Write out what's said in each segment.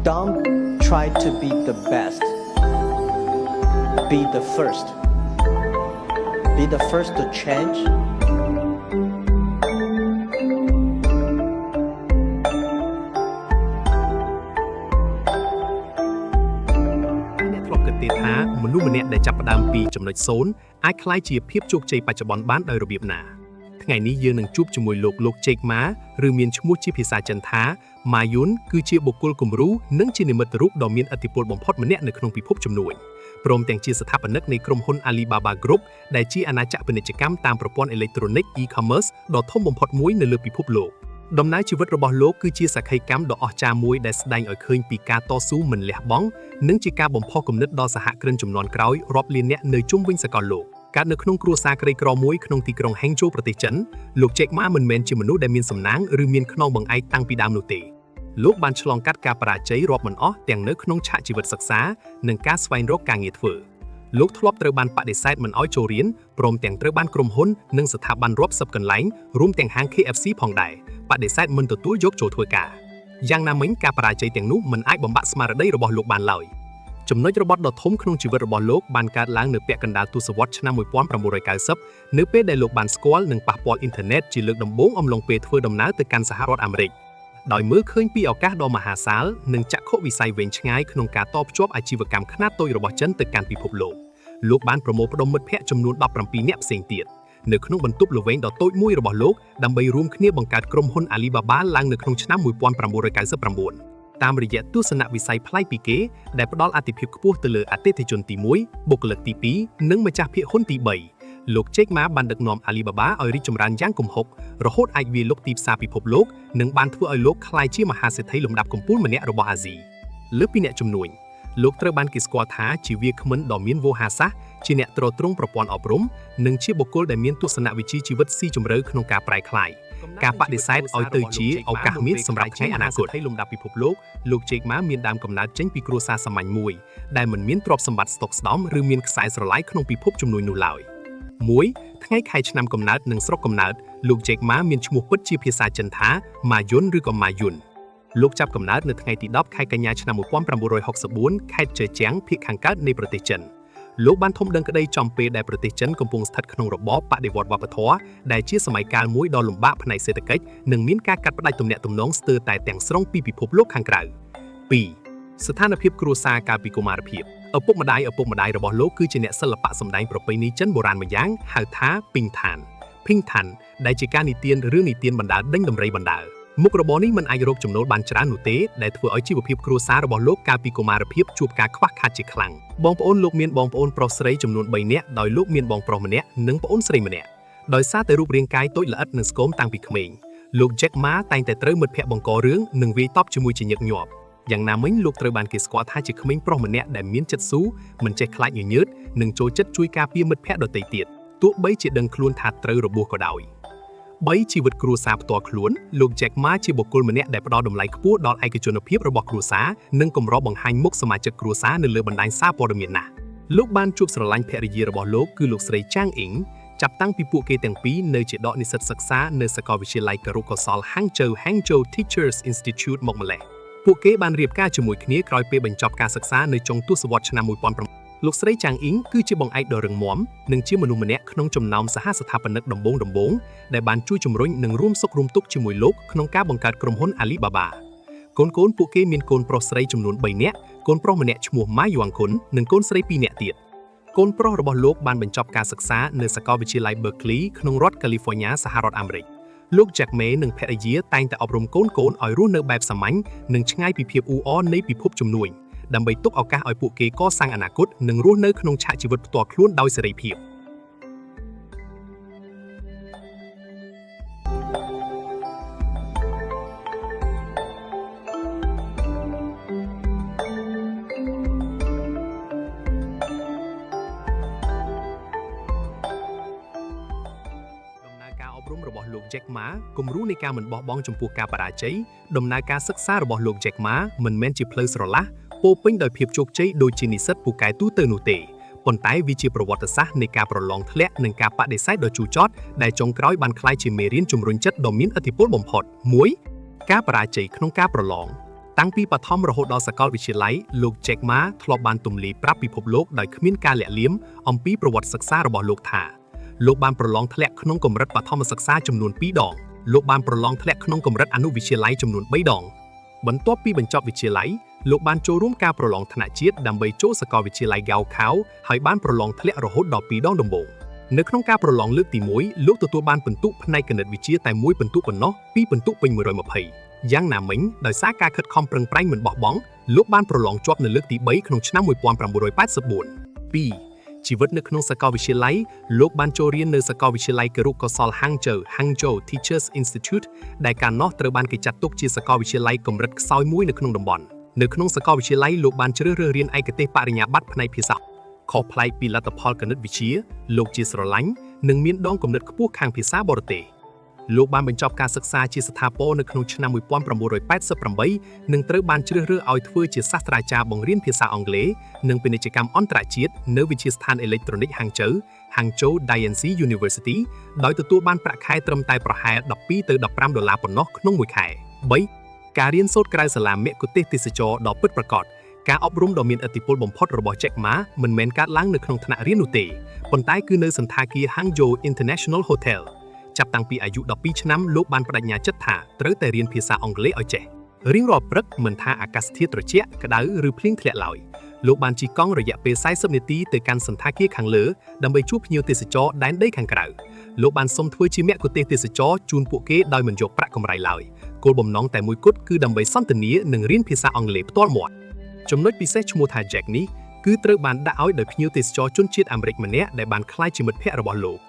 Don't try to be the best. Be the first. Be the first to change. ថាមនុស្សម្នាក់ដែលចាប់ផ្ដើមពីចំណុច0អាចក្លាយជាភាពជោគជ័យបច្ចុប្បន្នបានដោយរបៀបណាថ្ងៃនេះយើងនឹងជួបជាមួយលោកជេកម៉ាឬមានឈ្មោះជាភាសាចិនថាម៉ាយុនគឺជាបុគ្គលគំរូនិងជានិមិត្តរូបដ៏មានឥទ្ធិពលបំផុតម្នាក់នៅក្នុងពិភពជំនួញព្រមទាំងជាស្ថាបនិកនៃក្រុមហ៊ុន Alibaba Group ដែលជាអាណាចក្រពាណិជ្ជកម្មតាមប្រព័ន្ធអេឡិចត្រូនិក e-commerce ដ៏ធំបំផុតមួយនៅលើពិភពលោកដំណើរជីវិតរបស់លោកគឺជាសក្ខីកម្មដ៏អស្ចារ្យមួយដែលស្ដែងឲ្យឃើញពីការតស៊ូមិនលះបង់និងជាការបំផុសគំនិតដល់សហគ្រិនជំនាន់ក្រោយរាប់លានអ្នកនៅជុំវិញសកលលោកកើតនៅក្នុងគ្រួសារក្រីក្រមួយក្នុងទីក្រុងហេងជូប្រទេសចិនលោកជេកម៉ាមិនមែនជាមនុស្សដែលមានសំណាងឬមានខ្នងបង្អែកតាំងពីដើមនោះទេលោកបានឆ្លងកាត់ការបរាជ័យរាប់មិនអស់ទាំងនៅក្នុងឆាកជីវិតសិក្សានិងការស្វែងរកការងារធ្វើលោកធ្លាប់ត្រូវបានបដិសេធមិនឲ្យចូលរៀនព្រមទាំងត្រូវបានក្រុមហ៊ុននិងស្ថាប័នរាប់សិបកន្លែងរួមទាំងហាង KFC ផងដែរបដិសេធមិនទទួលយកចូលធ្វើការយ៉ាងណាមិញការបរាជ័យទាំងនោះមិនអាចបំបាក់ស្មារតីរបស់លោកបានឡើយចំណុចរបត់ដ៏ធំក្នុងជីវិតរបស់លោកបានកើតឡើងនៅពាក់កណ្ដាលទសវត្សរ៍ឆ្នាំ1990នៅពេលដែលលោកបានស្គាល់និងប៉ះពាល់អ៊ីនធឺណិតជាលើកដំបូងអំឡុងពេលធ្វើដំណើរទៅកាន់សហរដ្ឋអាមេរិកដោយមើលឃើញពីឱកាសដ៏មហាសាលនិងចក្ខុវិស័យវែងឆ្ងាយក្នុងការតភ្ជាប់អាជីវកម្មខ្នាតតូចរបស់ចិនទៅកាន់ពិភពលោកបានប្រមូលផ្ដុំមិត្តភ័ក្តិចំនួន17នាក់ផ្សេងទៀតនៅក្នុងបន្ទប់ល្វែងដ៏តូចមួយរបស់លោកដើម្បីរួមគ្នាបង្កើតក្រុមហ៊ុន Alibaba ឡើងនៅក្នុងឆ្នាំ1999តាមរយៈទស្សនវិស័យប្លែកពីគេដែលផ្ដល់អាទិភាពខ្ពស់ទៅលើអតិថិជនទី1បុគ្គលិកទី2និងម្ចាស់ភាគហ៊ុនទី3លោកជេកម៉ាបានដឹកនាំ Alibaba ឲ្យរីកចម្រើនយ៉ាងគំហុករហូតអាចវាយលុកទីផ្សារពិភពលោកនិងបានធ្វើឲ្យលោកក្លាយជាមហាសេដ្ឋីលំដាប់កំពូលម្នាក់របស់អាស៊ីលើពីអ្នកជំនួញលោកត្រូវបានគេស្គាល់ថាជាវាគ្មិនដ៏មានវោហារសាស្ត្រជាអ្នកទ្រទ្រង់ប្រព័ន្ធអប់រំនិងជាបុគ្គលដែលមានទស្សនវិជ្ជាជីវិតស៊ីជម្រៅក្នុងការប្រែក្លាយការបដិសេធឲ្យទៅជាឱកាសមាសសម្រាប់ថ្ងៃអនាគតឲ្យលំដាប់ពិភពលោកជេកម៉ាមានដើមកំណើតចេញពីគ្រួសារសាមញ្ញមួយដែលមិនមានទ្រព្យសម្បត្តិស្តុកស្តម្ភឬមានខ្សែស្រឡាយក្នុងពិភពជំនួញនោះឡើយ1ថ្ងៃខែឆ្នាំកំណើតនិងស្រុកកំណើតលោកជេកម៉ាមានឈ្មោះពិតជាភាសាចិនថាម៉ាយុនឬក៏ម៉ាយុនលោកចាប់កំណើតនៅថ្ងៃទី10ខែកញ្ញាឆ្នាំ1964ខេត្តជើជាំងភាគខាងកើតនៃប្រទេសចិនលោកបានធំដឹងក្តីចំពេលដែលប្រទេសចិនកំពុងស្ថិតក្នុងរបបបដិវត្តន៍វប្បធម៌ដែលជាសម័យកាលមួយដ៏លំបាកផ្នែកសេដ្ឋកិច្ចនិងមានការកាត់ផ្តាច់ទំនាក់ទំនងស្ទើរតែទាំងស្រុងពីពិភពលោកខាងក្រៅ2ស្ថានភាពគ្រួសារកាលពីកុមារភាពឪពុកម្ដាយរបស់លោកគឺជាអ្នកសិល្បៈសម្ដែងប្រពៃណីចិនបុរាណម្យ៉ាងហៅថាពីងឋានដែលជាការនិទានរឿងនិទានបណ្ដាលដេញដំរីបណ្ដាលមុខរបរនេះមិនអាចរកចំណូលបានច្រើននោះទេដែលធ្វើឲ្យជីវភាពគ្រួសាររបស់លោកកាលពីកុមារភាពជួបការខ្វះខាតជាខ្លាំងបងប្អូនលោកមានបងប្អូនប្រុសស្រីចំនួន3នាក់ដោយលោកមានបងប្រុសម្នាក់និងប្អូនស្រីម្នាក់ដោយសារតែរូបរាងកាយតូចល្អិតនិងស្គមតាំងពីក្មេងលោកជេកម៉ាតែងតែត្រូវមិត្តភ័ក្តិបង្ករឿងនិងវាយតប់ជាមួយជាញឹកញាប់យ៉ាងណាមិញលោកត្រូវបានគេស្គាល់ថាជាក្មេងប្រុសម្នាក់ដែលមានចិត្តស៊ូមិនចេះខ្លាចញញើតនិងចូលចិត្តជួយការពារមិត្តភ័ក្តិដទៃទៀតទោះបីជាដឹងខ្លួនថាត្រូវរបួសក៏ដោយ3ជីវិតគ្រួសារផ្ទាល់ខ្លួនលោកជេកម៉ាជាបុគ្គលម្នាក់ដែលផ្ដល់តម្លៃខ្ពស់ដល់ឯកជនភាពរបស់គ្រួសារនិងកម្របង្ហាញមុខសមាជិកគ្រួសារនៅលើបណ្ដាញសារព័ត៌មានណាស់លោកបានជួបស្រឡាញ់ភរិយារបស់លោកគឺលោកស្រីចាងអ៊ីងចាប់តាំងពីពួកគេទាំងពីរនៅជាដកនិស្សិតសិក្សានៅសាកលវិទ្យាល័យគរុកោសល្យ Hangzhou Teachers Institute មកម្លេះពួកគេបានរៀបការជាមួយគ្នាក្រោយពេលបញ្ចប់ការសិក្សានៅចុងទសវត្សរ៍ឆ្នាំ1900លោកស្រីចាងអ៊ីងគឺជាបងឯកដ៏រឹងមាំនិងជាមនុស្សម្នាក់ក្នុងចំណោមសហស្ថាបនិកដំបូងដែលបានជួយជំរុញនិងរួមសុខរួមទុក្ខជាមួយលោកក្នុងការបង្កើតក្រុមហ៊ុន Alibaba កូនពួកគេមានកូនប្រុសស្រីចំនួន3នាក់កូនប្រុសម្នាក់ឈ្មោះម៉ាយួងគុននិងកូនស្រី2នាក់ទៀតកូនប្រុសរបស់លោកបានបញ្ចប់ការសិក្សានៅសាកលវិទ្យាល័យ Berkeley ក្នុងរដ្ឋ California សហរដ្ឋអាមេរិកលោក Jack May និងភរិយាតែងតែអប់រំកូនឲ្យរស់នៅបែបសាមញ្ញនិងឆ្ងាយពីភាពអ៊ូអរនៃពិភពជំនួញដើម្បីទុកឱកាសឲ្យពួកគេកសាងអនាគតនិងរស់នៅក្នុងឆាកជីវិតផ្ទាល់ខ្លួនដោយសេរីភាពរបស់លោក Jack Ma គំរូនៃការមិនបោះបង់ចំពោះការបរាជ័យដំណើរការសិក្សារបស់លោក Jack Ma មិនមែនជាផ្លូវស្រឡះពោពេញដោយភាពជោគជ័យដូចជានិស្សិតពូកែទូទៅនោះទេប៉ុន្តែវាជាប្រវត្តិសាស្ត្រនៃការប្រឡងធ្លាក់និងការបដិសេធដ៏ជូរចត់ដែលចុងក្រោយបានក្លាយជាមេរៀនជំរុញចិត្តដ៏មានឥទ្ធិពលបំផុត1ការបរាជ័យក្នុងការប្រឡង តាំងពីបឋមរហូតដល់សាកលវិទ្យាល័យលោក Jack Ma ធ្លាប់បានទម្លាយប្រាប់ពិភពលោកដោយគ្មានការលាក់លៀមអំពីប្រវត្តិសិក្សារបស់លោកថាលោកបានប្រឡងធ្លាក់ក្នុងកម្រិតបឋមសិក្សាចំនួន2ដងលោកបានប្រឡងធ្លាក់ក្នុងកម្រិតអនុវិទ្យាល័យចំនួន3ដងបន្ទាប់ពីបញ្ចប់វិទ្យាល័យលោកបានចូលរួមការប្រឡងថ្នាក់ជាតិដើម្បីចូលសាកលវិទ្យាល័យ Gaokao ហើយបានប្រឡងធ្លាក់រហូតដល់2ដងដំបូងនៅក្នុងការប្រឡងលើកទី1លោកទទួលបានពិន្ទុផ្នែកគណិតវិទ្យាតែ1ពិន្ទុប៉ុណ្ណោះពីពិន្ទុពេញ120យ៉ាងណាមិញដោយសារការខិតខំប្រឹងប្រែងមិនបោះបង់លោកបានប្រឡងជាប់នៅលើកទី3ក្នុងឆ្នាំ1984 2ជីវិតនៅក្នុងសាកលវិទ្យាល័យលោកបានចូលរៀននៅសាកលវិទ្យាល័យគរុកោសល្យ Hangzhou Teachers Institute ដែលកាលនោះត្រូវបានគេចាត់ទុកជាសាកលវិទ្យាល័យកម្រិតខ្សោយមួយនៅក្នុងតំបន់នៅក្នុងសាកលវិទ្យាល័យលោកបានជ្រើសរើសរៀនឯកទេសបរិញ្ញាបត្រផ្នែកភាសាខុសប្លែកពីលទ្ធផលគណិតវិទ្យាលោកជាស្រឡាញ់និងមានដងគំនិតខ្ពស់ខាងភាសាបរទេសលោកបានបញ្ចប់ការសិក្សាជាស្ថាពរនៅក្នុងឆ្នាំ1988និងត្រូវបានជ្រើសរើសឲ្យធ្វើជាសាស្ត្រាចារ្យបង្រៀនភាសាអង់គ្លេសនិងពាណិជ្ជកម្មអន្តរជាតិនៅវិទ្យាស្ថានអេឡិចត្រូនិក Hangzhou Daensei University ដោយទទួលបានប្រាក់ខែត្រឹមតែប្រហែល12ទៅ15ដុល្លារប៉ុណ្ណោះក្នុងមួយខែ3ការរៀនសូត្រក្រៅសាលាមគ្គុទ្ទេសក៍ទេសចរណ៍ដ៏ពិតប្រាកដការអប់រំដ៏មានឥទ្ធិពលបំផុតរបស់ Jack Ma មិនមែនកើតឡើងនៅក្នុងថ្នាក់រៀននោះទេប៉ុន្តែគឺនៅសន្តាគារ Hangzhou International Hotel ចាប់តាំងពីអាយុ12ឆ្នាំលោកបានបដិញ្ញាចិត្តថាត្រូវតែរៀនភាសាអង់គ្លេសឲ្យចេះរៀងរាល់ព្រឹកមិនថាអាកាសធាតុត្រជាក់ក្តៅឬភ្លៀងធ្លាក់ឡើយលោកបានជិះកង់រយៈពេល40នាទីទៅកាន់សន្តាគារខាងលើដើម្បីជួបភ្ញៀវទេសចរដែនដីខាងក្រៅលោកបានសុំធ្វើជាមគ្គុទ្ទេសក៍ទេសចរជូនពួកគេដោយមិនយកប្រាក់កម្រៃឡើយគោលបំណងតែមួយគត់គឺដើម្បីសន្ទនានិងរៀនភាសាអង់គ្លេសផ្ទាល់មាត់ចំណុចពិសេសឈ្មោះថា Jack នេះគឺត្រូវបានដាក់ឲ្យដោយភ្ញៀវទេសចរជនជាតិអាមេរិកម្នាក់ដែលបានក្លាយជាមិត្តភក្តិរបស់លោក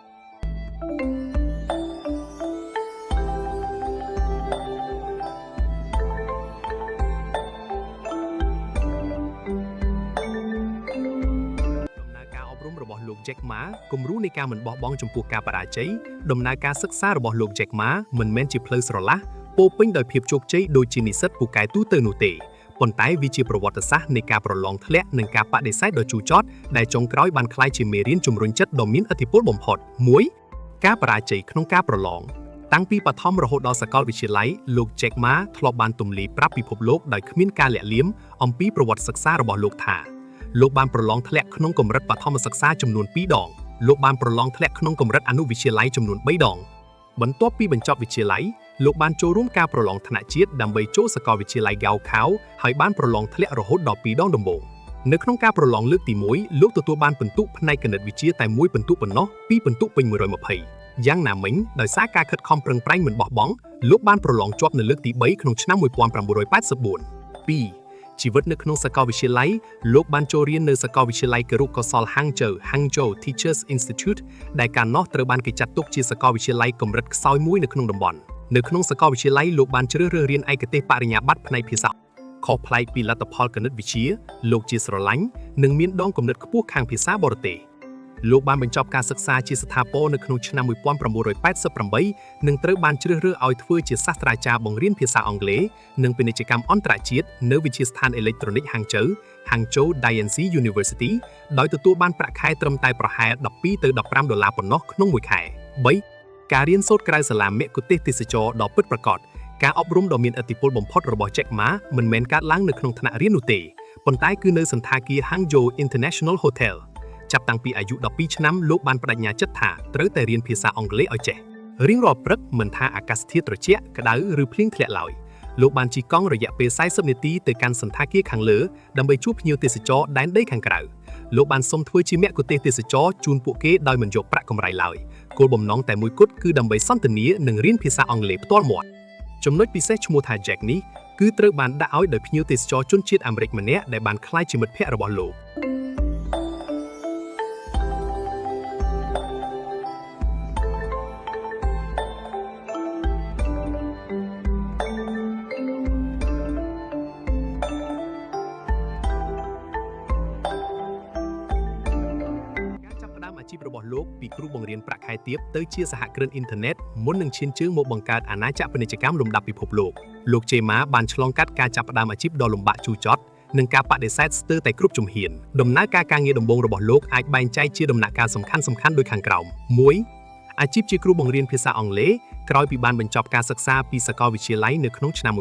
របស់លោក Jack Ma គំរូនៃការមិនបោះបង់ចំពោះការបរាជ័យដំណើរការសិក្សារបស់លោក Jack Ma មិនមែនជាផ្លូវស្រឡះពោពេញដោយភាពជោគជ័យដូចជានិស្សិតពូកែទូទៅនោះទេប៉ុន្តែវាជាប្រវត្តិសាស្ត្រនៃការប្រឡងធ្លាក់និងការបដិសេធដ៏ជូរចត់ដែលចុងក្រោយបានក្លាយជាមេរៀនជំរុញចិត្តដ៏មានឥទ្ធិពលបំផុត1ការបរាជ័យក្នុងការប្រឡងតាំងពីបឋមរហូតដល់សាកលវិទ្យាល័យលោក Jack Ma ធ្លាប់បានទម្លាយប្រាប់ពិភពលោកដោយគ្មានការលាក់លៀមអំពីប្រវត្តិសិក្សារបស់លោកថាលោកបានប្រឡងធ្លាក់ក្នុងកម្រិតបឋមសិក្សាចំនួន2ដងលោកបានប្រឡងធ្លាក់ក្នុងកម្រិតអនុវិទ្យាល័យចំនួន3ដងបន្ទាប់ពីបញ្ចប់វិទ្យាល័យលោកបានចូលរួមការប្រឡងថ្នាក់ជាតិដើម្បីចូលសាកលវិទ្យាល័យ Gaokao ហើយបានប្រឡងធ្លាក់រហូតដល់2ដងដំបូងនៅក្នុងការប្រឡងលើកទី1លោកទទួលបានពិន្ទុផ្នែកគណិតវិទ្យាតែ1ពិន្ទុប៉ុណ្ណោះពីពិន្ទុពេញ120យ៉ាងណាមិញដោយសារការខិតខំប្រឹងប្រែងមិនបោះបង់លោកបានប្រឡងជាប់នៅលើកទី3ក្នុងឆ្នាំ1984 2ជីវិតនៅក្នុងសាកលវិទ្យាល័យលោកបានចូលរៀននៅសាកលវិទ្យាល័យគរុកោសល្យ Hangzhou Teachers Institute ដែលកាលនោះត្រូវបានគេចាត់ទុកជាសាកលវិទ្យាល័យកម្រិតខ្សោយមួយនៅក្នុងតំបន់នៅក្នុងសាកលវិទ្យាល័យលោកបានជ្រើសរើសរៀនឯកទេសបរិញ្ញាបត្រផ្នែកភាសាខុសប្លែកពីលទ្ធផលគណិតវិទ្យាលោកជាស្រឡាញ់និងមានដងគំនិតខ្ពស់ខាងភាសាបរទេសលោកបានបញ្ចប់ការសិក្សាជាស្ថាពរនៅក្នុងឆ្នាំ1988និងត្រូវបានជ្រើសរើសឲ្យធ្វើជាសាស្ត្រាចារ្យបង្រៀនភាសាអង់គ្លេសនិងពាណិជ្ជកម្មអន្តរជាតិនៅវិទ្យាស្ថានអេឡិចត្រូនិក Hangzhou Daensei University ដោយទទួលបានប្រាក់ខែត្រឹមតែប្រហែល12ទៅ15ដុល្លារប៉ុណ្ណោះក្នុងមួយខែ3ការរៀនសូត្រក្រៅសាលាមគ្គុទ្ទេសក៍ទេសចរណ៍ដ៏ពិតប្រាកដការអប់រំដ៏មានឥទ្ធិពលបំផុតរបស់ Jack Ma មិនមែនកើតឡើងនៅក្នុងថ្នាក់រៀននោះទេប៉ុន្តែគឺនៅសន្តាគារ Hangzhou International Hotelចាប់តាំងពីអាយុ12ឆ្នាំលោកបានបដិញ្ញាចិត្តថាត្រូវតែរៀនភាសាអង់គ្លេសឲ្យចេះរៀងរាល់ព្រឹកមិនថាអាកាសធាតុត្រជាក់ក្តៅឬភ្លៀងធ្លាក់ឡើយលោកបានជិះកង់រយៈពេល40នាទីទៅកាន់សន្តាគារខាងលើដើម្បីជួបភ្ញៀវទេសចរដែនដីខាងក្រៅលោកបានសុំធ្វើជាមគ្គុទ្ទេសក៍ទេសចរជូនពួកគេដោយមិនយកប្រាក់កម្រៃឡើយគោលបំណងតែមួយគត់គឺដើម្បីសន្ទនានិងរៀនភាសាអង់គ្លេសផ្ទាល់មាត់ចំណុចពិសេសឈ្មោះថា Jack នេះគឺត្រូវបានដាក់ឲ្យដោយភ្ញៀវទេសចរជនជាតិអាមេរិកម្នាក់ដែលបានក្លាយជាមិត្តភក្តិរបស់លោកអាជីពរបស់លោកពីគ្រូបង្រៀនប្រាក់ខែទាបទៅជាសហគ្រិនអ៊ីនធឺណិតមុននឹងឈានជើងមកបង្កើតអាណាចក្រពាណិជ្ជកម្មលំដាប់ពិភពលោកលោក Jack Ma បានឆ្លងកាត់ការចាប់ផ្ដើមអាជីពដ៏លំបាកជូរចត់និងការបដិសេធស្ទើរតែគ្រប់ជំហានដំណើរការងារដំបូងរបស់លោកអាចបែងចែកជាដំណាក់កាលសំខាន់ៗដូចខាងក្រោម1អាជីពជាគ្រូបង្រៀនភាសាអង់គ្លេសក្រោយពីបានបញ្ចប់ការសិក្សាពីសាកលវិទ្យាល័យនៅក្នុងឆ្នាំ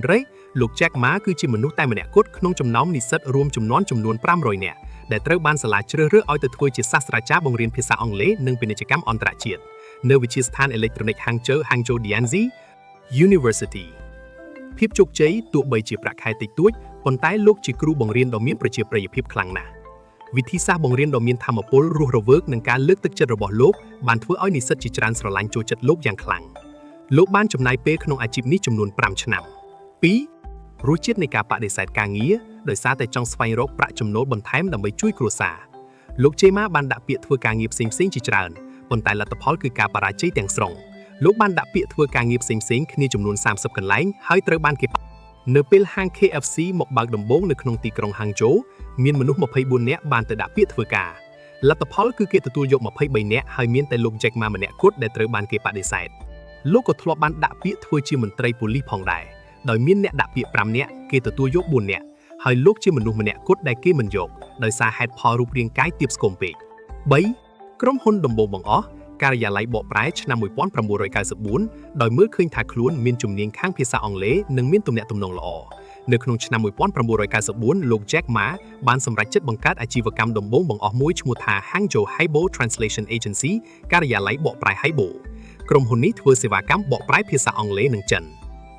1900 លោក Jack Ma គឺជាមនុស្សតែម្នាក់គត់ក្នុងចំណោមនិស្សិតរួមចំនួន500នាក់ដែលត្រូវបានសាលាជ្រើសរើសឲ្យទៅធ្វើជាសាស្ត្រាចារ្យបង្រៀនភាសាអង់គ្លេសនិងពាណិជ្ជកម្មអន្តរជាតិនៅវិទ្យាស្ថានអេឡិចត្រូនិក Hangzhou Dianzi University ភាពជោគជ័យទោះបីជាប្រាក់ខែតិចតួចប៉ុន្តែលោកជាគ្រូបង្រៀនដ៏មានប្រជាប្រិយភាពខ្លាំងណាស់វិធីសាស្ត្របង្រៀនដ៏មានថាមពលរស់រវើកនិងការលើកទឹកចិត្តរបស់លោកបានធ្វើឲ្យនិស្សិតជាច្រើនស្រឡាញ់ចូលចិត្តលោកយ៉ាងខ្លាំងលោកបានចំណាយពេលក្នុងអាជីពនេះចំនួន5ឆ្នាំ 2. រសជាតិនៃការបដិសេធការងារដោយសារតែចង់ស្វែងរកប្រាក់ចំណូលបន្ថែមដើម្បីជួយគ្រួសារលោក Jack Ma បានដាក់ពាក្យធ្វើការងារផ្សេងៗជាច្រើនប៉ុន្តែលទ្ធផលគឺការបរាជ័យទាំងស្រុងលោកបានដាក់ពាក្យធ្វើការងារផ្សេងៗគ្នាចំនួន30កន្លែងហើយត្រូវបានគេនៅពេលហាង KFC មកបើកដំបូងនៅក្នុងទីក្រុង Hangzhou មានមនុស្ស24នាក់បានទៅដាក់ពាក្យធ្វើការលទ្ធផលគឺគេទទួលយក23នាក់ហើយមានតែលោក Jack Ma ម្នាក់គត់ដែលត្រូវបានគេបដិសេធលោកក៏ធ្លាប់បានដាក់ពាក្យធ្វើជាមន្ត្រីប៉ូលីសផងដែរដោយមានអ្នកដាក់ពាក្យ5នាក់គេទទួលយក4នាក់ហើយលោកជាមនុស្សម្នាក់គត់ដែលគេមិនយកដោយសារហេតុផលរូបរាងកាយទាបស្គមពេក 3. ក្រុមហ៊ុនដំបូងបង្អស់ការិយាល័យបកប្រែឆ្នាំ1994ដោយមើលឃើញថាខ្លួនមានជំនាញខាងភាសាអង់គ្លេសនិងមានទំនាក់ទំនងល្អនៅក្នុងឆ្នាំ1994លោក Jack Ma បានសម្រេចចិត្តបង្កើតអាជីវកម្មដំបូងបង្អស់មួយឈ្មោះថា Hangzhou Haibo Translation Agency ការិយាល័យបកប្រែ Haibo ក្រុមហ៊ុននេះធ្វើសេវាកម្មបកប្រែភាសាអង់គ្លេសនិងចិន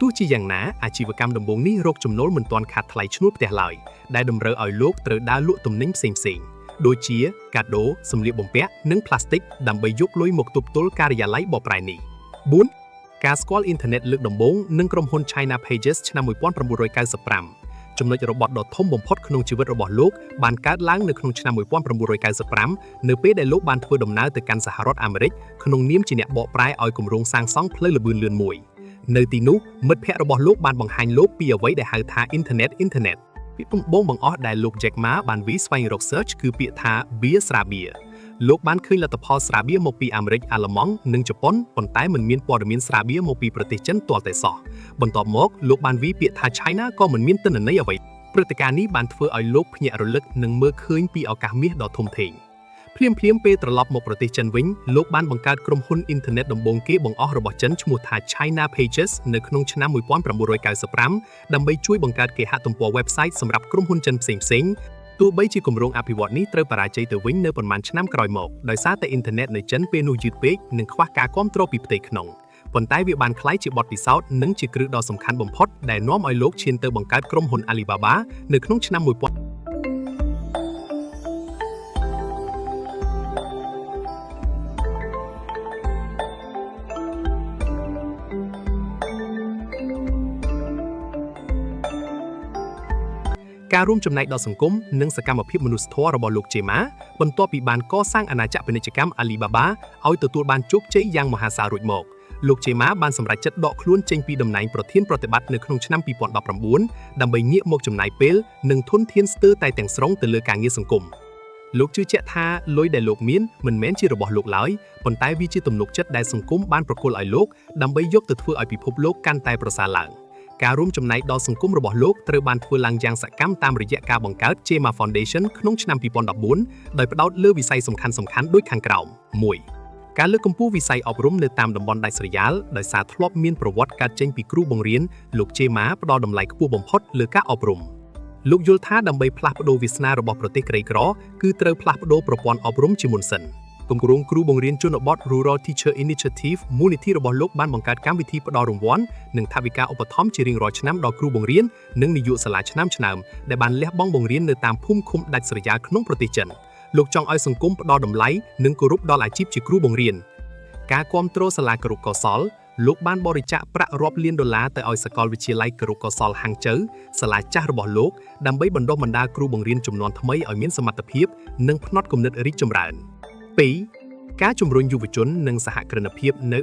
ទោះជាយ៉ាងណាអាជីវកម្មដំបូងនេះរកចំណូលមិនទាន់ខាតថ្លៃឈ្នួលផ្ទះឡើយដែលតម្រូវឲ្យលោកត្រូវដើរលក់ទំនិញផ្សេងៗដូចជាកាដូសម្លៀកបំពាក់និងផ្លាស្ទិកដើម្បីយកលុយមកទប់ទល់ការិយាល័យបកប្រែនេះ 4. ការស្គាល់អ៊ីនធឺណិតលើកដំបូងនិងក្រុមហ៊ុន China Pages ឆ្នាំ1995ចំណុចរបត់ដ៏ធំបំផុតក្នុងជីវិតរបស់លោកបានកើតឡើងនៅក្នុងឆ្នាំ1995នៅពេលដែលលោកបានធ្វើដំណើរទៅកាន់សហរដ្ឋអាមេរិកក្នុងនាមជាអ្នកបកប្រែឲ្យគម្រោងសាងសង់ផ្លូវល្បឿនលឿនមួយនៅទីនោះមិត្តភ័ក្តិរបស់លោកបានបង្ហាញលោកពីអ្វីដែលហៅថាអ៊ីនធឺណិតពាក្យដំបូងបង្អស់ដែលលោក Jack Ma បានវាយស្វែងរក search គឺពាក្យថា beer ស្រាបៀរលោកបានឃើញលទ្ធផលស្រាបៀរមកពីអាមេរិកអាល្លឺម៉ង់និងជប៉ុនប៉ុន្តែមិនមានព័ត៌មានស្រាបៀរមកពីប្រទេសចិនទាល់តែសោះបន្ទាប់មកលោកបានវាយពាក្យថា China ក៏មិនមានទិន្នន័យអ្វីព្រឹត្តិការណ៍នេះបានធ្វើឲ្យលោកភ្ញាក់រលឹកនិងមើលឃើញពីឱកាសមាសដ៏ធំធេងភ្លាមពេលត្រឡប់មកប្រទេសចិនវិញលោកបានបង្កើតក្រុមហ៊ុនអ៊ីនធឺណិតដំបូងគេបង្អស់របស់ចិនឈ្មោះថា China Pages នៅក្នុងឆ្នាំ1995ដើម្បីជួយបង្កើតគេហទំព័រ website សម្រាប់ក្រុមហ៊ុនចិនផ្សេងៗទោះបីជាគម្រោងអភិវឌ្ឍនេះត្រូវបរាជ័យទៅវិញនៅប៉ុន្មានឆ្នាំក្រោយមកដោយសារតែអ៊ីនធឺណិតនៅចិនពេលនោះយឺតពេកនិងខ្វះការគាំទ្រពីផ្ទៃក្នុងប៉ុន្តែវាបានក្លាយជាបទពិសោធន៍និងជាគ្រឹះដ៏សំខាន់បំផុតដែលនាំឲ្យលោកឈានទៅបង្កើតក្រុមហ៊ុន Alibaba នៅក្នុងឆ្នាំ1000ការរួមចំណែកដល់សង្គមនិងសកម្មភាពមនុស្សធម៌របស់លោក Jack Ma បន្ទាប់ពីបានកសាងអាណាចក្រពាណិជ្ជកម្ម Alibaba ឲ្យទទួលបានជោគជ័យយ៉ាងមហាសាលរួចមកលោក Jack Ma បានសម្រេចចិត្តដកខ្លួនចេញពីតំណែងប្រធានប្រតិបត្តិនៅក្នុងឆ្នាំ2019ដើម្បីងាកមកចំណាយពេលនិងធនធានស្ទើរតែទាំងស្រុងទៅលើការងារសង្គមលោកជឿជាក់ថាលុយដែលលោកមានមិនមែនជារបស់លោកឡើយប៉ុន្តែវាជាទំនុកចិត្តដែលសង្គមបានប្រគល់ឲ្យលោកដើម្បីយកទៅធ្វើឲ្យពិភពលោកកាន់តែប្រសើរឡើងការរួមចំណែកដល់សង្គមរបស់លោកត្រូវបានធ្វើឡើងយ៉ាងសកម្មតាមរយៈការបង្កើត Jack Ma Foundation ក្នុងឆ្នាំ2014ដោយផ្ដោតលើវិស័យសំខាន់ៗដូចខាងក្រោម 1. ការលើកកម្ពស់វិស័យអប់រំនៅតាមតំបន់ដាច់ស្រយាលដោយសារធ្លាប់មានប្រវត្តិកើតចេញពីគ្រូបង្រៀនលោក Jack Ma ផ្ដល់តម្លៃខ្ពស់បំផុតលើការអប់រំលោកយល់ថាដើម្បីផ្លាស់ប្ដូរវាសនារបស់ប្រទេសក្រីក្រគឺត្រូវផ្លាស់ប្ដូរប្រព័ន្ធអប់រំជាមុនសិនគម្រោងគ្រូបង្រៀនជនបទ Rural Teacher Initiative មូលនិធិរបស់លោកបានបង្កើតកម្មវិធីផ្ដល់រង្វាន់និងថវិកាឧបត្ថម្ភជារៀងរាល់ឆ្នាំដល់គ្រូបង្រៀននិងនាយកសាលាឆ្នាំដែលបានលះបង់បង្រៀននៅតាមភូមិឃុំដាច់ស្រយាលក្នុងប្រទេសចិនលោកចង់ឲ្យសង្គមផ្ដល់តម្លៃនិងគោរពដល់អាជីពជាគ្រូបង្រៀនការគាំទ្រសាលាគរុកោសល្យលោកបានបរិច្ចាគប្រាក់រាប់លានដុល្លារទៅឲ្យសាកលវិទ្យាល័យគរុកោសល្យហាងជើសាលាចាស់របស់លោកដើម្បីបណ្ដុះបណ្ដាលគ្រូបង្រៀនជំនាន់ថ្មីឲ្យមានសមត្ថភាពនិងផ្នត់គំនិតរីកចម្រើន 2. ការជំរុញយុវជននិងសហគ្រិនភាពនៅ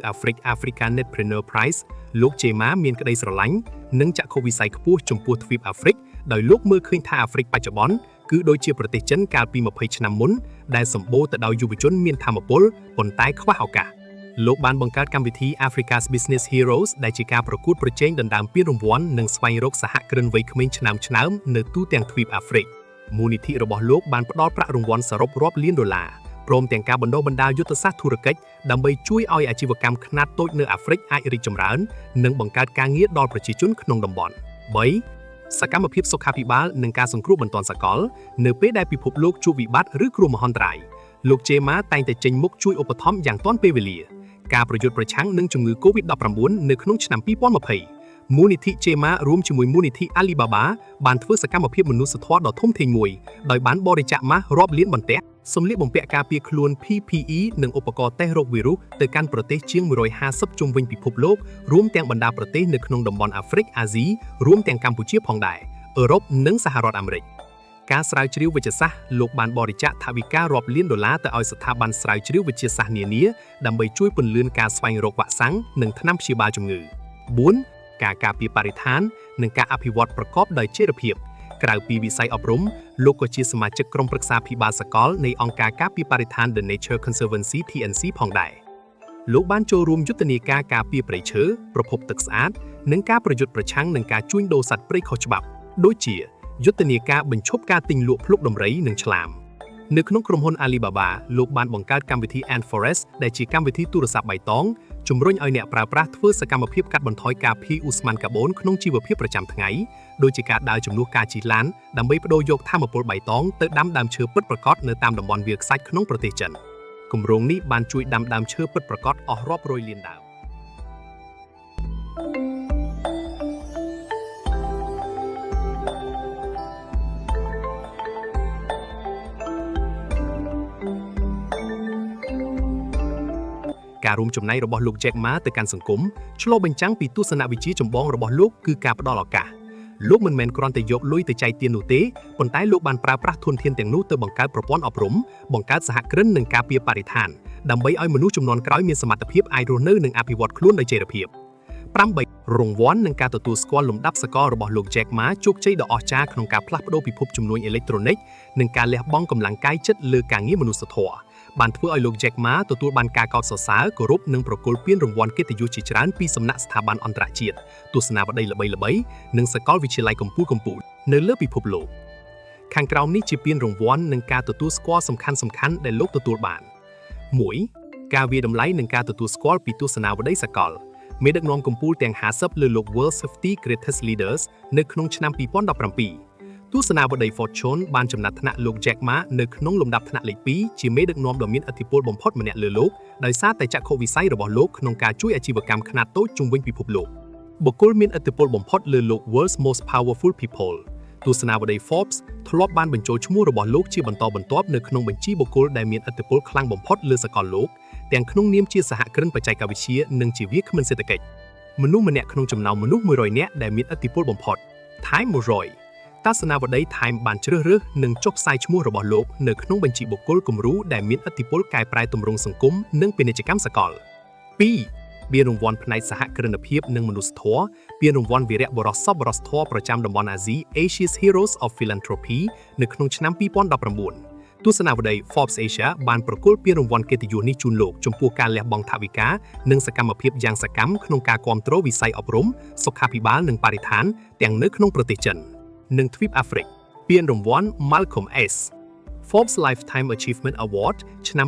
Africa Netpreneur Prize លោក Jack Ma មានក្តីស្រឡាញ់និងចក្ខុវិស័យខ្ពស់ចំពោះទ្វីបអាហ្វ្រិកដោយលោកមើលឃើញថាអាហ្វ្រិកបច្ចុប្បន្នគឺដូចជាប្រទេសចិនកាលពី20ឆ្នាំមុនដែលសម្បូរទៅដោយយុវជនមានថាមពលប៉ុន្តែខ្វះឱកាសលោកបានបង្កើតកម្មវិធី Africa's Business Heroes ដែលជាការប្រកួតប្រជែងដណ្ដើមពានរង្វាន់និងស្វែងរកសហគ្រិនវ័យក្មេងឆ្នើមនៅទូទាំងទ្វីបអាហ្វ្រិកមូលនិធិរបស់លោកបានផ្ដល់ប្រាក់រង្វាន់សរុបរាប់លានដុល្លារព្រមទាំងការបណ្ដុះបណ្ដាលយុទ្ធសាស្ត្រធុរកិច្ចដើម្បីជួយឲ្យអាជីវកម្មខ្នាតតូចនៅអាហ្វ្រិកអាចរីកចម្រើននិងបង្កើតការងារដល់ប្រជាជនក្នុងតំបន់ 3. សកម្មភាពសុខាភិបាលនិងការសង្គ្រោះបន្ទាន់សកលនៅពេលដែលពិភពលោកជួបវិបត្តិឬគ្រោះមហន្តរាយលោក Chema តែងតែចេញមុខជួយឧបត្ថម្ភយ៉ាងទាន់ពេលវេលាការប្រយុទ្ធប្រឆាំងនឹងជំងឺ COVID-19 នៅក្នុងឆ្នាំ 2020 មូលនិធិ Chema រួមជាមួយមូលនិធិ Alibaba បានធ្វើសកម្មភាពមនុស្សធម៌ដ៏ធំធេងមួយដោយបានបរិច្ចាគម៉ាស់រាប់លានបន្ទះសម្លៀកបំពាក់ការពារខ្លួន PPE និងឧបករណ៍តេស្តរោគវីរុសទៅកាន់ប្រទេសជាង150ជុំវិញពិភពលោករួមទាំងបណ្ដាប្រទេសនៅក្នុងតំបន់អាហ្វ្រិក អាស៊ីរួមទាំងកម្ពុជាផងដែរអឺរ៉ុបនិងសហរដ្ឋអាមេរិកការស្រាវជ្រាវវិទ្យាសាស្ត្រលោកបានបរិច្ចាគថវិការាប់លានដុល្លារទៅឲ្យស្ថាប័នស្រាវជ្រាវវិទ្យាសាស្ត្រនានាដើម្បីជួយពន្លឿនការស្វែងរកវ៉ាក់សាំងនិងថ្នាំព្យាបាលជំងឺ 4. ការការពារបរិស្ថាននិងការអភិវឌ្ឍប្រកបដោយចីរភាពក្រៅពីវិស័យអប់រំលោកក៏ជាសមាជិកក្រុមប្រឹក្សាភិបាលសកលនៃអង្គការការពារបរិស្ថាន The Nature Conservancy TNC ផងដែរលោកបានចូលរួមយុទ្ធនាការការពារព្រៃឈើប្រភពទឹកស្អាតនិងការប្រយុទ្ធប្រឆាំងនឹងការជួញដូរសត្វព្រៃខុសច្បាប់ដូចជាយុទ្ធនាការបញ្ឈប់ការទិញលក់ភ្លុកដំរីនិងឆ្លាមនៅក្នុងក្រុមហ៊ុន Alibaba លោកបានបង្កើតកម្មវិធី Ant Forest ដែលជាកម្មវិធីទូរស័ព្ទបៃតងជំរុញឲ្យអ្នកប្រើប្រាស់ធ្វើសកម្មភាពកាត់បន្ថយការភាយឧស្ម័នកាបូនក្នុងជីវភាពប្រចាំថ្ងៃដូចជាការដើរជំនួសការជិះឡានដើម្បីបដូរយកថាមពលបៃតងទៅដាំដើមឈើពិតប្រាកដនៅតាមតំបន់វាលខ្សាច់ក្នុងប្រទេសចិនគម្រោងនេះបានជួយដាំដើមឈើពិតប្រាកដអស់រាប់រយលានដើមការរួមចំណែករបស់លោក Jack Ma ទៅកាន់សង្គមឆ្លុះបញ្ចាំងពីទស្សនវិជ្ជាចម្បងរបស់លោកគឺការផ្ដល់ឱកាសលោកមិនមែនគ្រាន់តែយកលុយទៅចែកទាននោះទេប៉ុន្តែលោកបានប្រើប្រាស់ធនធានទាំងនោះទៅបង្កើតប្រព័ន្ធអប់រំបង្កើតសហគ្រិននិងការពារបរិស្ថានដើម្បីឲ្យមនុស្សជំនាន់ក្រោយមានសមត្ថភាពអាចរស់នៅនិងអភិវឌ្ឍខ្លួនដោយចីរភាព 8. រង្វាន់និងការទទួលស្គាល់លំដាប់សកលរបស់លោក Jack Ma ជោគជ័យដ៏អស្ចារ្យក្នុងការផ្លាស់ប្ដូរពិភពជំនួញអេឡិចត្រូនិកនិងការលះបង់កម្លាំងកាយចិត្តលើការងារមនុស្សធម៌បានធ្វើឲ្យលោក Jack Ma ទទួលបានការកោតសរសើរគោរពនិងប្រគល់ពានរង្វាន់កិត្តិយសជាច្រើនពីសំណាក់ស្ថាប័នអន្តរជាតិទស្សនាវដ្តីល្បីៗនិងសាកលវិទ្យាល័យកំពូលៗនៅលើពិភពលោកខាងក្រោមនេះជាពានរង្វាន់និងការទទួលស្គាល់សំខាន់ៗដែលលោកទទួលបាន 1. ការវាយតម្លៃនិងការទទួលស្គាល់ពីទស្សនាវដ្តីសកលមេដឹកនាំកំពូលទាំង50លើលោក World Safety Greatest Leaders នៅក្នុងឆ្នាំ 2017 ទស្សនាវដ្តី Fortune បានចំណាត់ថ្នាក់លោក Jack Ma នៅក្នុងលំដាប់ថ្នាក់លេខ 2 ជាមេដឹកនាំដ៏មានឥទ្ធិពលបំផុតម្នាក់លើលោកដោយសារតែចក្ខុវិស័យរបស់លោកក្នុងការជួយអាជីវកម្មខ្នាតតូចជុំវិញពិភពលោកបុគ្គលមានឥទ្ធិពលបំផុតលើលោក World's Most Powerful People ទស្សនាវដ្តី Forbes ធ្លាប់បានបញ្ចូលឈ្មោះរបស់លោកជាបន្តបន្ទាប់នៅក្នុងបញ្ជីបុគ្គលដែលមានឥទ្ធិពលខ្លាំងបំផុតលើសកលលោកទាំងក្នុងនាមជាសហគ្រិនបច្ចេកវិទ្យានិងជាវាគ្មិនសេដ្ឋកិច្ចមនុស្សម្នាក់ក្នុងចំណោមមនុស្ស100នាក់ដែលមានឥទ្ធិពលបំផុត Time 100 ទស្សនាវដ្តី Time បានជ្រើសរើសនិងចុះផ្សាយឈ្មោះរបស់លោកនៅក្នុងបញ្ជីបុគ្គលគំរូដែលមានឥទ្ធិពលកែប្រែទម្រង់សង្គមនិងពាណិជ្ជកម្មសកល 2. ពានរង្វាន់ផ្នែកសហគ្រិនភាពនិងមនុស្សធម៌ពានរង្វាន់វីរៈបុរសសប្បុរសធម៌ប្រចាំតំបន់អាស៊ី Asia's Heroes of Philanthropy នៅក្នុងឆ្នាំ 2019 ទស្សនាវដ្តី Forbes Asia បានប្រគល់ពានរង្វាន់កិត្តិយសនេះជូនលោកចំពោះការលះបង់ថវិកានិងសកម្មភាពយ៉ាងសកម្មក្នុងការគាំទ្រវិស័យអប់រំសុខាភិបាលនិងបរិស្ថានទាំងនៅក្នុងប្រទេសចិននិងទ្វីបអាហ្វ្រិកពានរង្វាន់ Malcolm S Forbes Lifetime Achievement Award ឆ្នាំ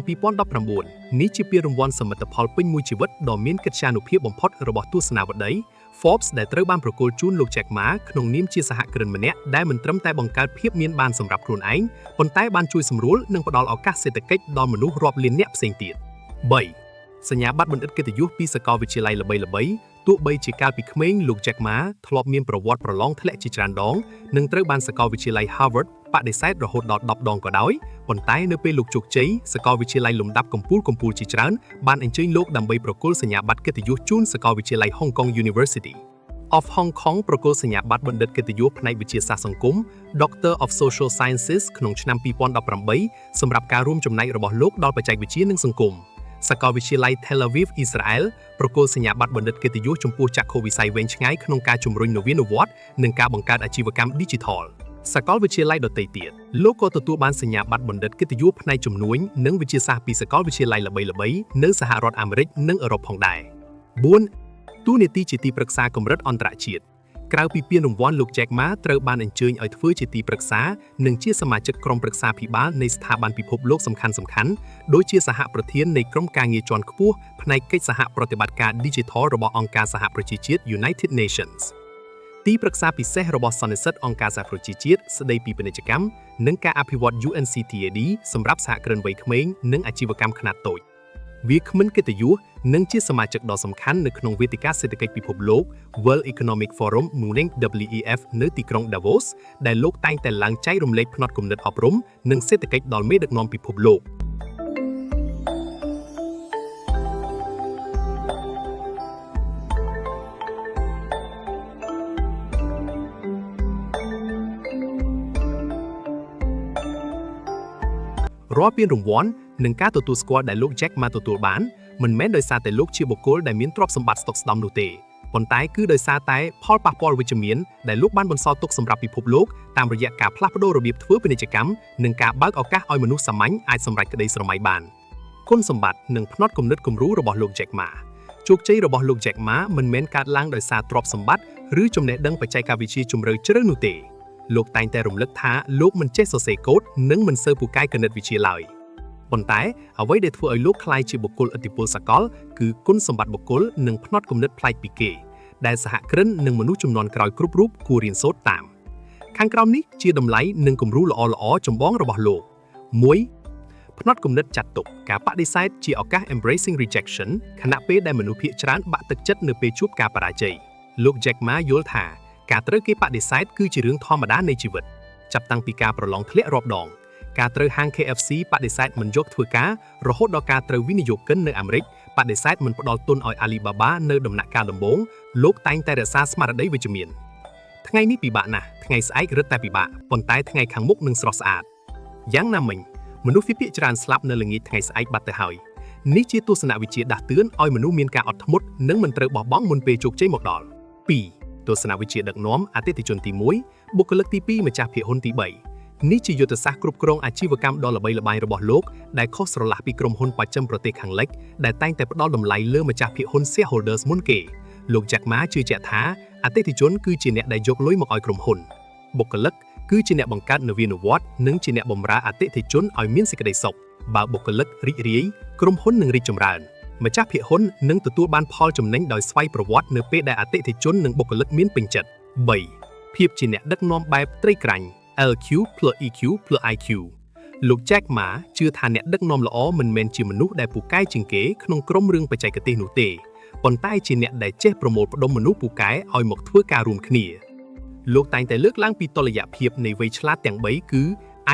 2019 នេះជាពានរង្វាន់សមិទ្ធផលពេញមួយជីវិតដ៏មានកិត្យានុភាពបំផុតរបស់ទស្សនាវដ្តី Forbes ដែលត្រូវបានប្រគល់ជូនលោក Jack Ma ក្នុងនាមជាសហគ្រិនម្នាក់ដែលមិនត្រឹមតែបង្កើតភាពមានបានសម្រាប់ខ្លួនឯងប៉ុន្តែបានជួយសម្រួលនិងផ្ដល់ឱកាសសេដ្ឋកិច្ចដល់មនុស្សរាប់លាននាក់ផ្សេងទៀត 3. សញ្ញាបត្របណ្ឌិតកិត្តិយសពីសាកលវិទ្យាល័យល្បីៗទោះបីជាកាលពីក្មេងលោក Jack Ma ធ្លាប់មានប្រវត្តិប្រឡងធ្លាក់ជាច្រើនដងនិងត្រូវបានសាកលវិទ្យាល័យ Harvard បដិសេធរហូតដល់10ដងក៏ដោយប៉ុន្តែនៅពេលលោកជោគជ័យសាកលវិទ្យាល័យលំដាប់កំពូលជាច្រើនបានអញ្ជើញលោកដើម្បីប្រគល់សញ្ញាបត្រកិត្តិយសជូនសាកលវិទ្យាល័យ Hong Kong University of Hong Kong ប្រគល់សញ្ញាបត្របណ្ឌិតកិត្តិយសផ្នែកវិទ្យាសាស្ត្រសង្គម Doctor of Social Sciences ក្នុងឆ្នាំ 2018 សម្រាប់ការរួមចំណែករបស់លោកដល់បច្ចេកវិទ្យានិងសង្គមសាកលវិទ្យាល័យ Tel Aviv Israel ប្រគល់សញ្ញាបត្របណ្ឌិតកិត្តិយសចំពោះចក្ខុវិស័យវែងឆ្ងាយក្នុងការជំរុញនវានុវត្តន៍និងការបង្កើតអាជីវកម្ម Digital សាកលវិទ្យាល័យដទៃទៀតលោកក៏ទទួលបានសញ្ញាបត្របណ្ឌិតកិត្តិយសផ្នែកជំនួញនិងវិទ្យាសាស្ត្រពីសាកលវិទ្យាល័យល្បីៗនៅសហរដ្ឋអាមេរិកនិងអឺរ៉ុបផងដែរ 4. តួនាទីជាទីប្រឹក្សាកម្រិតអន្តរជាតិក្រៅពីពានរង្វាន់លោក Jack Ma ត្រូវបានអញ្ជើញឲ្យធ្វើជាទីប្រឹក្សានិងជាសមាជិកក្រុមប្រឹក្សាភិបាលនៃស្ថាប័នពិភពលោកសំខាន់ៗដូចជាសហប្រធាននៃក្រុមការងារជាន់ខ្ពស់ផ្នែកកិច្ចសហប្រតិបត្តិការ Digital របស់អង្គការសហប្រជាជាតិ United Nations ទីប្រឹក្សាពិសេសរបស់សន្និសីទអង្គការសហប្រជាជាតិស្ដីពីពាណិជ្ជកម្មនិងការអភិវឌ្ឍ UNCTAD សម្រាប់សហគ្រិនវ័យក្មេងនិងអាជីវកម្មខ្នាតតូចវាគ្មិនកិត្តិយសនិងជាសមាជិកដ៏សំខាន់នៅក្នុងវេទិកាសេដ្ឋកិច្ចពិភពលោក World Economic Forum Munich WEF នៅទីក្រុង Davos ដែលលោកតែងតែឡើងចែករំលែកផ្នត់គំនិតអប់រំនិងសេដ្ឋកិច្ចដល់មេដឹកនាំពិភពលោករាល់ពានរង្វាន់និងការទទួលស្គាល់ដែលលោក Jack Ma ទទួលបានមិនមែនដោយសារតែលោកជាបុគ្គលដែលមានទ្រព្យសម្បត្តិស្តុកស្តម្ភនោះទេប៉ុន្តែគឺដោយសារតែផលប៉ះពាល់វិជ្ជមានដែលលោកបានបន្សល់ទុកសម្រាប់ពិភពលោកតាមរយៈការផ្លាស់ប្តូររបៀបធ្វើពាណិជ្ជកម្មនិងការបើកឱកាសឲ្យមនុស្សសាមញ្ញអាចសម្រេចក្តីស្រមៃបានគុណសម្បត្តិនិងផ្នត់គំនិតគំរូរបស់លោក Jack Ma ជោគជ័យរបស់លោក Jack Ma មិនមែនកើតឡើងដោយសារទ្រព្យសម្បត្តិឬចំណេះដឹងបច្ចេកវិទ្យាជ្រៅជ្រៅនោះទេលោកតែងតែរំលឹកថាលោកមិនចេះសរសេរកូដនិងមិនសូវពូកែគណិតវិទ្យាឡើយប៉ុន្តែអ្វីដែលធ្វើឲ្យលោកក្លាយជាបុគ្គលឥទ្ធិពលសកលគឺគុណសម្បត្តិបុគ្គលនិងផ្នត់គំនិតប្លែកពីគេដែលសហគ្រិននិងមនុស្សជំនាន់ក្រោយគ្រប់រូបគួររៀនសូត្រតាមខាងក្រោមនេះជាតម្លៃនិងគំរូល្អៗចម្បងរបស់លោក 1. ផ្នត់គំនិតចាត់ទុកការបដិសេធជាឱកាស embracing rejection ខណៈពេលដែលមនុស្សភាគច្រើនបាក់ទឹកចិត្តនៅពេលជួបការបរាជ័យលោក Jack Ma យល់ថាការត្រូវគេបដិសេធគឺជារឿងធម្មតានៃជីវិតចាប់តាំងពីការប្រឡងធ្លាក់រាប់ដងការត្រូវហាង KFC បដិសេធមិនយកធ្វើការរហូតដល់ការត្រូវវិនិយោគិននៅអាមេរិកបដិសេធមិនផ្ដល់ទុនឲ្យ Alibaba នៅដំណាក់កាលដំបូងលោកតែងតែរក្សាស្មារតីវិជ្ជមានថ្ងៃនេះពិបាកណាស់ថ្ងៃស្អែករឹតតែពិបាកប៉ុន្តែថ្ងៃខាងមុខនឹងស្រស់ស្អាតយ៉ាងណាមិញមនុស្សភាគច្រើនស្លាប់នៅល្ងាចថ្ងៃស្អែកបាត់ទៅហើយនេះជាទស្សនវិជ្ជាដាស់តឿនឲ្យមនុស្សមានការអត់ធ្មត់និងមិនត្រូវបោះបង់មុនពេលជោគជ័យមកដល់ 2. ទស្សនវិជ្ជាដឹកនាំអតិថិជនទី1បុគ្គលិកទី2ម្ចាស់ភាគហ៊ុនទី3នេះជាយុទ្ធសាស្ត្រគ្រប់គ្រងអាជីវកម្មដ៏ល្បីល្បាញរបស់លោកដែលខុសស្រឡះពីក្រុមហ៊ុនបស្ចិមប្រទេសខាងលិចដែលតែងតែផ្ដល់តម្លៃលើម្ចាស់ភាគហ៊ុន shareholders មុនគេលោក Jack Ma ជឿជាក់ថាអតិថិជនគឺជាអ្នកដែលយកលុយមកឲ្យក្រុមហ៊ុនបុគ្គលិកគឺជាអ្នកបង្កើតនវានុវត្តន៍និងជាអ្នកបម្រើអតិថិជនឲ្យមានសេចក្តីសុខបើបុគ្គលិករីករាយក្រុមហ៊ុននឹងរីកចម្រើនម្ចាស់ភាគហ៊ុននឹងទទួលបានផលចំណេញដោយស្វ័យប្រវត្តិនៅពេលដែលអតិថិជននិងបុគ្គលិកមានពេញចិត្ត 3. ភាពជាអ្នកដឹកនាំបែបត្រីក្រាញ់ LQ + EQ + IQ លោក Jack Ma ជឿថាអ្នកដឹកនាំល្អមិនមែនជាមនុស្សដែលពូកែជាងគេក្នុងក្រុមរឿងបច្ចេកទេសនោះទេប៉ុន្តែជាអ្នកដែលចេះប្រមូលផ្ដុំមនុស្សពូកែឲ្យមកធ្វើការរួមគ្នាលោកតែងតែលើកឡើងពីតុល្យភាពនៃវ័យឆ្លាតទាំង3គឺ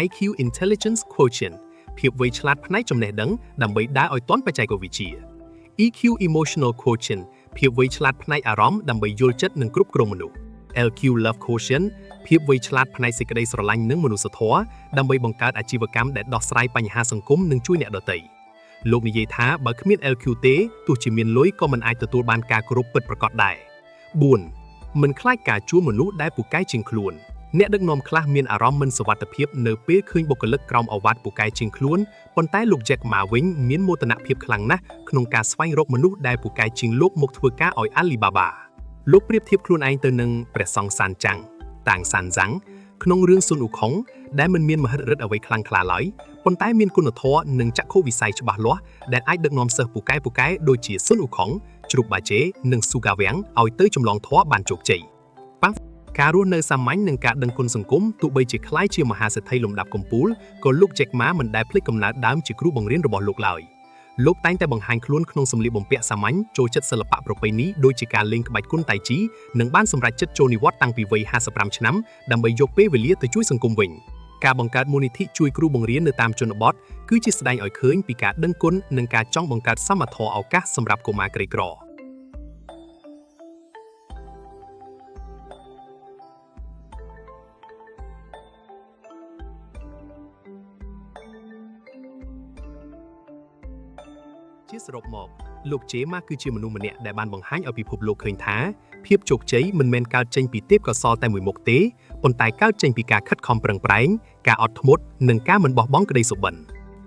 IQ Intelligence Quotient ភាពវៃឆ្លាតផ្នែកចំណេះដឹងដើម្បីដើរឲ្យទាន់បច្ចេកវិទ្យា EQ Emotional Quotient ភាពវៃឆ្លាតផ្នែកអារម្មណ៍ដើម្បីយល់ចិត្តនិងគ្រប់គ្រងមនុស្ស LQ Love Quotient ភាពវៃឆ្លាតផ្នែកសេចក្តីស្រឡាញ់និងមនុស្សធម៌ដើម្បីបង្កើតអាជីវកម្មដែលដោះស្រាយបញ្ហាសង្គមនិងជួយអ្នកដទៃលោកនិយាយថាបើគ្មាន LQ ទេទោះជាមានលុយក៏មិនអាចទទួលបានការគោរពពិតប្រាកដដែរ 4. មិនខ្លាចការជួលមនុស្សដែលពូកែជាងខ្លួនអ្នកដឹកនាំខ្លះមានអារម្មណ៍មិនសុវត្ថិភាពនៅពេលឃើញបុគ្គលិកក្រោមឱវាទពូកែជាងខ្លួនប៉ុន្តែលោក Jack Ma វិញមានមោទនភាពខ្លាំងណាស់ក្នុងការស្វែងរកមនុស្សដែលពូកែជាងលោកមកធ្វើការឲ្យ Alibaba លោកប្រៀបធៀបខ្លួនឯងទៅនឹងព្រះសង្ឃសានចាំងតាំងសានហ្សាំងក្នុងរឿងស៊ុនអ៊ូខុងដែលមិនមានមហិទ្ធិឫទ្ធិអ្វីខ្លាំងក្លាឡើយប៉ុន្តែមានគុណធម៌និងចក្ខុវិស័យច្បាស់លាស់ដែលអាចដឹកនាំសិស្សពូកែដូចជាស៊ុនអ៊ូខុងជ្រូកបាជេនិងស៊ូកាវាំងឲ្យទៅចម្លងធម៌បានជោគជ័យការរស់នៅសាមញ្ញនិងការដឹងគុណសង្គមទោះបីជាคล้ายជាមហាសេដ្ឋីលំដាប់កំពូលក៏លោក Jack Ma មិនដែលភ្លេចកំណើតដើមជាគ្រូបង្រៀនរបស់លោកឡើយលោកតែងតែបង្ហាញខ្លួនក្នុងសម្លៀកបំពាក់សាមញ្ញចូលចិត្តសិល្បៈប្រពៃណីដូចជាការលេងក្បាច់គុនតៃជីនិងបានសម្រេចចិត្តចូលនិវត្តន៍តាំងពីវ័យ55ឆ្នាំដើម្បីយកពេលវេលាទៅជួយសង្គមវិញការបង្កើតមូលនិធិជួយគ្រូបង្រៀននៅតាមជនបទគឺជាស្ដែងឲ្យឃើញពីការដឹងគុណនិងការចង់បង្កើតសមត្ថភាពឱកាសសម្រាប់កុមារក្រីក្រជាសរុបមកលោក Jack Ma គឺជាមនុស្សម្នាក់ដែលបានបង្ហាញឲ្យពិភពលោកឃើញថាភាពជោគជ័យមិនមែនកើតចេញពីទេពកោសល្យតែមួយមុខទេប៉ុន្តែកើតចេញពីការខិតខំប្រឹងប្រែងការអត់ធ្មត់និងការមិនបោះបង់ក្តីសុបិន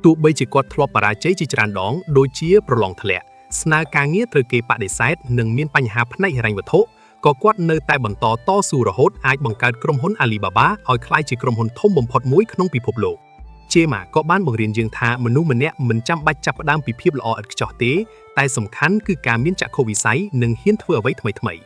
ទោះបីជាគាត់ធ្លាប់បរាជ័យជាច្រើនដងដូចជាប្រឡងធ្លាក់ស្នើការងារត្រូវគេបដិសេធនិងមានបញ្ហាផ្នែកហិរញ្ញវត្ថុក៏គាត់នៅតែបន្តតស៊ូរហូតអាចបង្កើតក្រុមហ៊ុន Alibaba ឲ្យក្លាយជាក្រុមហ៊ុនធំបំផុតមួយក្នុងពិភពលោកJack Ma ក៏បានបង្រៀនយើងថាមនុស្សម្នាក់មិនចាំបាច់ចាប់ផ្ដើមពីភាពល្អឥតខ្ចោះទេតែសំខាន់គឺការមានចក្ខុវិស័យនិងហ៊ានធ្វើអ្វីថ្មីៗ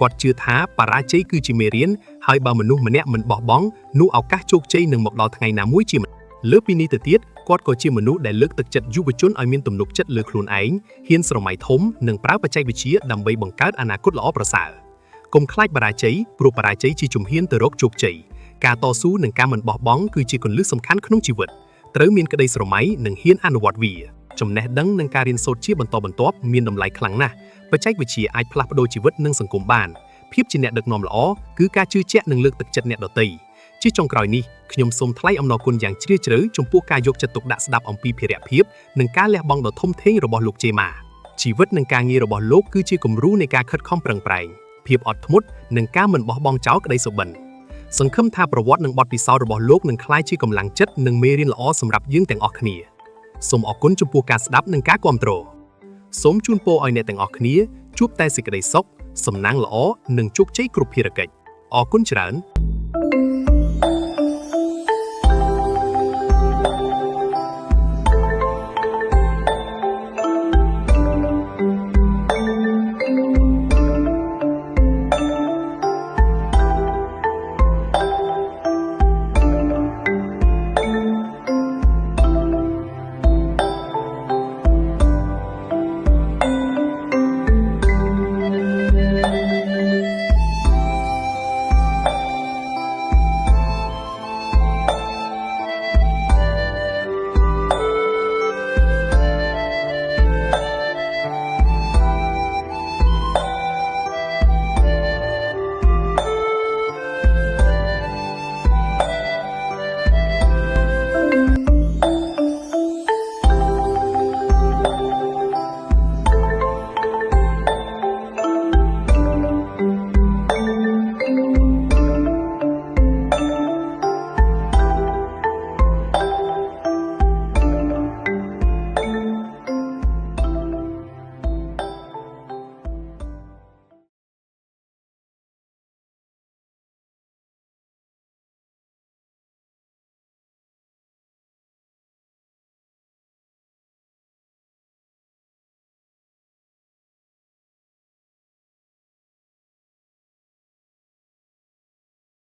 គាត់ជឿថាបរាជ័យគឺជាមេរៀនហើយបើមនុស្សម្នាក់មិនបោះបង់នោះឱកាសជោគជ័យនឹងមកដល់ថ្ងៃណាមួយជាមិនលើពីនេះទៅទៀតគាត់ក៏ជាមនុស្សដែលលើកទឹកចិត្តយុវជនឲ្យមានទំនុកចិត្តលើខ្លួនឯងហ៊ានស្រមៃធំនិងប្រើបច្ចេកវិទ្យាដើម្បីបង្កើតអនាគតល្អប្រសើរកុំខ្លាចបរាជ័យព្រោះបរាជ័យជាជំហានទៅរកជោគជ័យការតស៊ូនិងការមិនបោះបង់គឺជាគន្លឹះសំខាន់ក្នុងជីវិតត្រូវមានក្តីស្រមៃនិងហ៊ានអនុវត្តវាចំណេះដឹងនិងការរៀនសូត្រជាបន្តបន្ទាប់មានតម្លៃខ្លាំងណាស់បច្ចេកវិទ្យាអាចផ្លាស់ប្ដូរជីវិតនិងសង្គមបានភាពជាអ្នកដឹកនាំល្អគឺការជឿជាក់និងលើកទឹកចិត្តអ្នកដទៃជាចុងក្រោយនេះខ្ញុំសូមថ្លែងអំណរគុណយ៉ាងជ្រាលជ្រៅចំពោះការយកចិត្តទុកដាក់ស្ដាប់អំពីភារៈភាពនិងការលះបង់ដ៏ធំធេងរបស់លោកជេម៉ាជីវិតនិងការងាររបស់លោកគឺជាគំរូនៃការខិតខំប្រឹងប្រែងភាពអត់ធ្មត់និងការមិនបោះបង់ចោលក្តីសុបិនសង្ឃឹមថាប្រវត្តិនិងបទពិសោធន៍របស់លោកនឹងក្លាយជាកម្លាំងចិត្តនិងមេរៀនល្អសម្រាប់យើងទាំងអស់គ្នាសូមអរគុណចំពោះការស្ដាប់និងការគាំទ្រសូមជូនពរឲ្យអ្នកទាំងអស់គ្នាជួបតែសេចក្តីសុខសំណាងល្អនិងជោគជ័យគ្រប់ភារកិច្ចអរគុណច្រើន